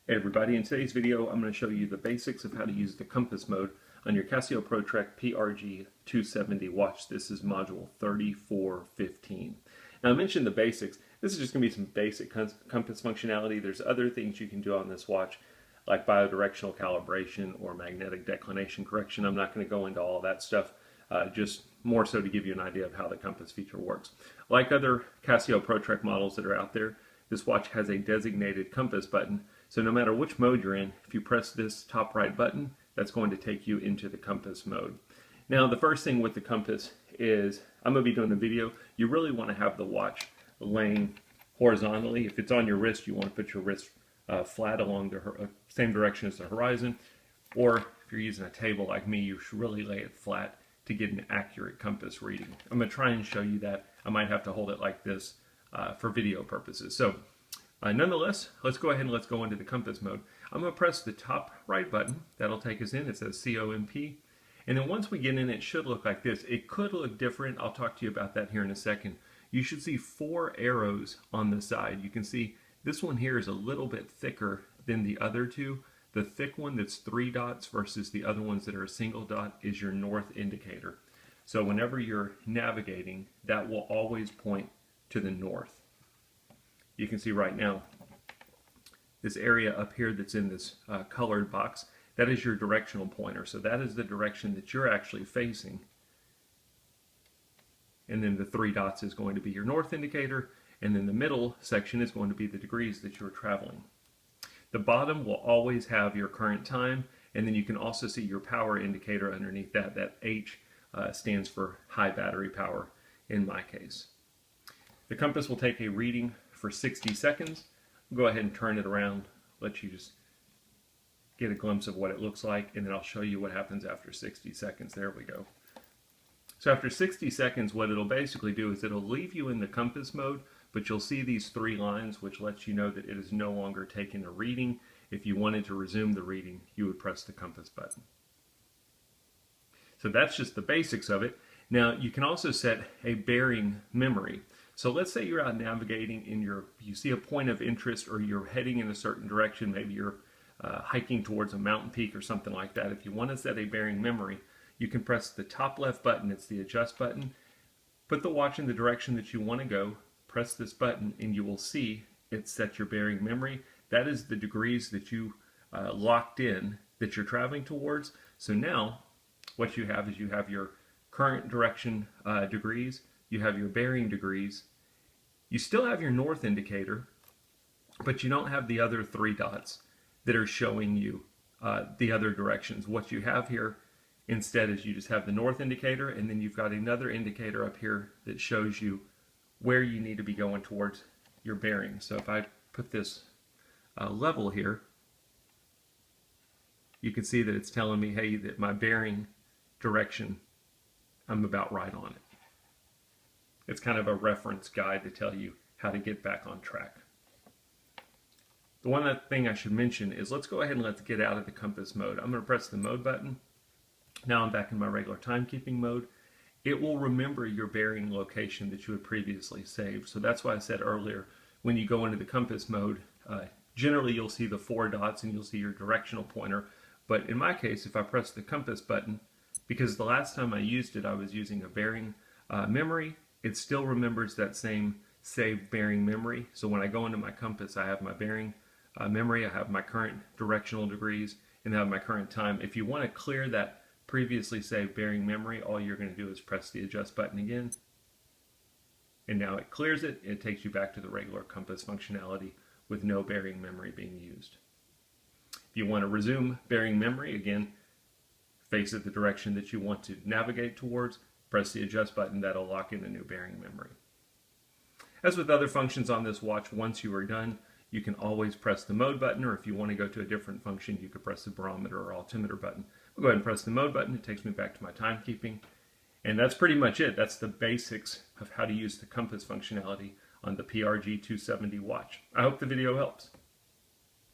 Hey everybody, in today's video I'm going to show you the basics of how to use the compass mode on your Casio Protrek PRG-270 watch. This is module 3415. Now I mentioned the basics. This is just going to be some basic compass functionality. There's other things you can do on this watch like biodirectional calibration or magnetic declination correction. I'm not going to go into all that stuff, just more so to give you an idea of how the compass feature works. Like other Casio Protrek models that are out there, this watch has a designated compass button. So no matter which mode you're in, if you press this top right button, that's going to take you into the compass mode. Now the first thing with the compass is, I'm going to be doing a video, you really want to have the watch laying horizontally. If it's on your wrist, you want to put your wrist flat along the same direction as the horizon. Or if you're using a table like me, you should really lay it flat to get an accurate compass reading. I'm going to try and show you that. I might have to hold it like this for video purposes. So nonetheless, let's go ahead and let's go into the compass mode. I'm going to press the top right button. That'll take us in. It says COMP. And then once we get in, it should look like this. It could look different. I'll talk to you about that here in a second. You should see 4 arrows on the side. You can see this one here is a little bit thicker than the other two. The thick one that's 3 dots versus the other ones that are a single dot is your north indicator. So whenever you're navigating, that will always point to the north. You can see right now, this area up here that's in this colored box, that is your directional pointer. So that is the direction that you're actually facing. And then the 3 dots is going to be your north indicator, and then the middle section is going to be the degrees that you're traveling. The bottom will always have your current time, and then you can also see your power indicator underneath that. That H stands for high battery power in my case. The compass will take a reading for 60 seconds. I'll go ahead and turn it around, let you just get a glimpse of what it looks like, and then I'll show you what happens after 60 seconds. There we go. So after 60 seconds, what it'll basically do is it'll leave you in the compass mode, but you'll see these 3 lines, which lets you know that it is no longer taking a reading. If you wanted to resume the reading, you would press the compass button. So that's just the basics of it. Now you can also set a bearing memory. So let's say you're out navigating and you see a point of interest, or you're heading in a certain direction. Maybe you're hiking towards a mountain peak or something like that. If you want to set a bearing memory, you can press the top left button. It's the adjust button. Put the watch in the direction that you want to go. Press this button and you will see it set your bearing memory. That is the degrees that you locked in that you're traveling towards. So now what you have is you have your current direction degrees. You have your bearing degrees. You still have your north indicator, but you don't have the other 3 dots that are showing you the other directions. What you have here instead is you just have the north indicator, and then you've got another indicator up here that shows you where you need to be going towards your bearing. So if I put this level here, you can see that it's telling me, hey, that my bearing direction, I'm about right on it. It's kind of a reference guide to tell you how to get back on track. The one thing I should mention is, let's go ahead and let's get out of the compass mode. I'm going to press the mode button. Now I'm back in my regular timekeeping mode. It will remember your bearing location that you had previously saved. So that's why I said earlier, when you go into the compass mode, generally you'll see the 4 dots and you'll see your directional pointer. But in my case, if I press the compass button, because the last time I used it, I was using a bearing memory, it still remembers that same saved bearing memory. So when I go into my compass, I have my bearing memory, I have my current directional degrees, and I have my current time. If you want to clear that previously saved bearing memory, all you're going to do is press the adjust button again, and now it clears it. It takes you back to the regular compass functionality with no bearing memory being used. If you want to resume bearing memory, again, face it the direction that you want to navigate towards, press the adjust button. That'll lock in a new bearing memory. As with other functions on this watch, once you are done, you can always press the mode button, or if you want to go to a different function, you could press the barometer or altimeter button. I'll go ahead and press the mode button. It takes me back to my timekeeping. And that's pretty much it. That's the basics of how to use the compass functionality on the PRG-270 watch. I hope the video helps.